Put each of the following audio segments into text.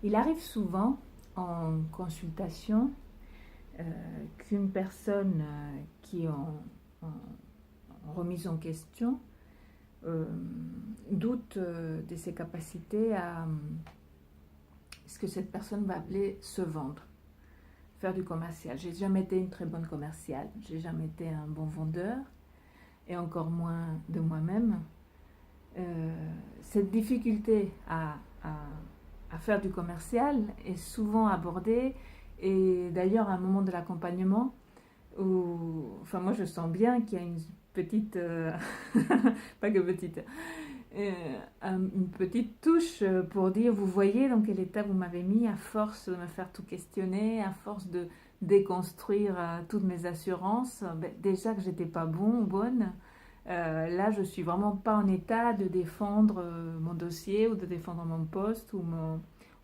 Il arrive souvent en consultation qu'une personne qui est en remise en question euh, doute de ses capacités à ce que cette personne va appeler se vendre, faire du commercial. J'ai jamais été une très bonne commerciale, j'ai jamais été un bon vendeur et encore moins de moi-même. Cette difficulté à faire du commercial est souvent abordée et d'ailleurs à un moment de l'accompagnement où, enfin moi je sens bien qu'il y a une petite, pas que petite, une petite touche pour dire vous voyez dans quel état vous m'avez mis à force de me faire tout questionner, à force de déconstruire toutes mes assurances, déjà que j'étais pas bon ou bonne. Là, je suis vraiment pas en état de défendre mon dossier ou de défendre mon poste ou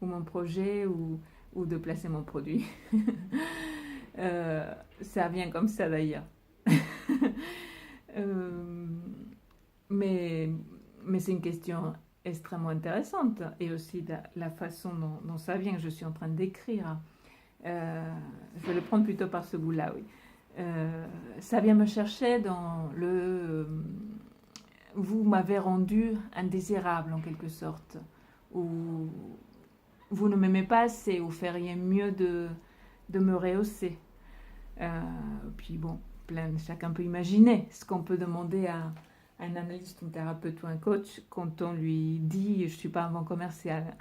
mon projet ou de placer mon produit. Ça vient comme ça d'ailleurs. Euh, mais mais c'est une question extrêmement intéressante et aussi la façon dont ça vient que je suis en train de décrire. Je vais le prendre plutôt par ce bout-là, oui. Ça vient me chercher dans vous m'avez rendu indésirable en quelque sorte, ou vous ne m'aimez pas assez, ou feriez mieux de me rehausser. Puis bon, chacun peut imaginer ce qu'on peut demander à un analyste, un thérapeute ou un coach quand on lui dit je ne suis pas un bon commercial.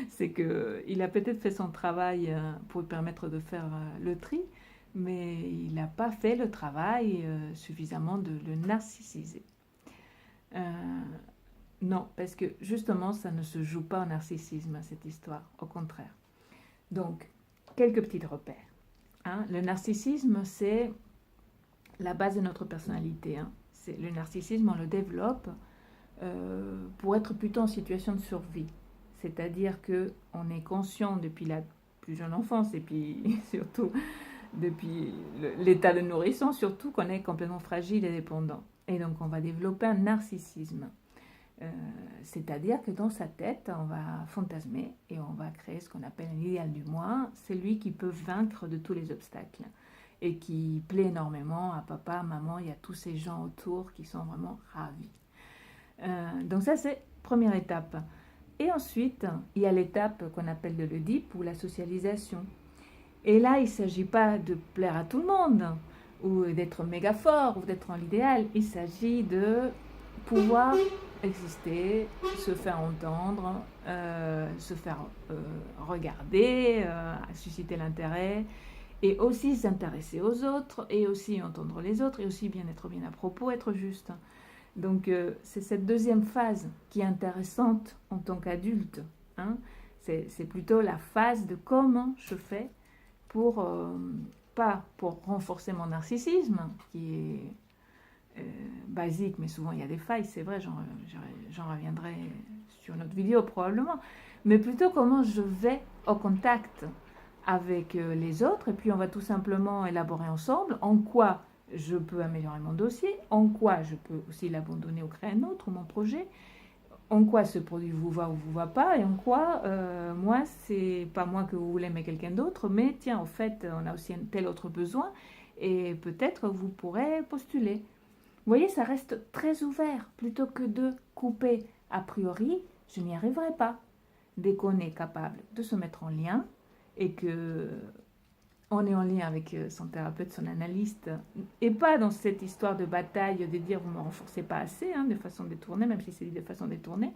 C'est qu'il a peut-être fait son travail pour lui permettre de faire le tri, mais il n'a pas fait le travail suffisamment de le narcissiser. Non, parce que justement, ça ne se joue pas au narcissisme, cette histoire, au contraire. Donc, quelques petits repères. Hein. Le narcissisme, c'est la base de notre personnalité. Hein. Le narcissisme, on le développe pour être plutôt en situation de survie. C'est-à-dire qu'on est conscient depuis la plus jeune enfance et puis surtout depuis l'état de nourrisson, surtout qu'on est complètement fragile et dépendant. Et donc on va développer un narcissisme. C'est-à-dire que dans sa tête, on va fantasmer et on va créer ce qu'on appelle un idéal du moi, celui qui peut vaincre de tous les obstacles et qui plaît énormément à papa, maman et à tous ces gens autour qui sont vraiment ravis. Donc ça, c'est première étape. Et ensuite, il y a l'étape qu'on appelle de l'Oedipe ou la socialisation. Et là, il ne s'agit pas de plaire à tout le monde ou d'être méga fort ou d'être en l'idéal. Il s'agit de pouvoir exister, se faire entendre, se faire regarder, susciter l'intérêt et aussi s'intéresser aux autres et aussi entendre les autres et aussi bien être bien à propos, être juste. Donc c'est cette deuxième phase qui est intéressante en tant qu'adulte. Hein. C'est plutôt la phase de comment je fais pour, pas pour renforcer mon narcissisme, qui est basique, mais souvent il y a des failles, c'est vrai, j'en reviendrai sur notre vidéo probablement, mais plutôt comment je vais au contact avec les autres, et puis on va tout simplement élaborer ensemble en quoi je peux améliorer mon dossier, en quoi je peux aussi l'abandonner ou créer un autre, mon projet, en quoi ce produit vous va ou vous va pas, et en quoi, moi, c'est pas moi que vous voulez, mais quelqu'un d'autre, mais tiens, en fait, on a aussi un tel autre besoin, et peut-être vous pourrez postuler. Vous voyez, ça reste très ouvert, plutôt que de couper a priori, je n'y arriverai pas. Dès qu'on est capable de se mettre en lien, et que on est en lien avec son thérapeute, son analyste, et pas dans cette histoire de bataille de dire vous ne me renforcez pas assez, hein, de façon détournée, même si c'est dit de façon détournée.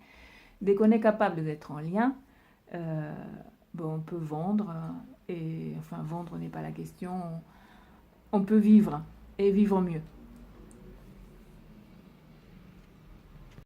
Dès qu'on est capable d'être en lien, bon, on peut vendre, et enfin vendre n'est pas la question, on peut vivre, et vivre mieux.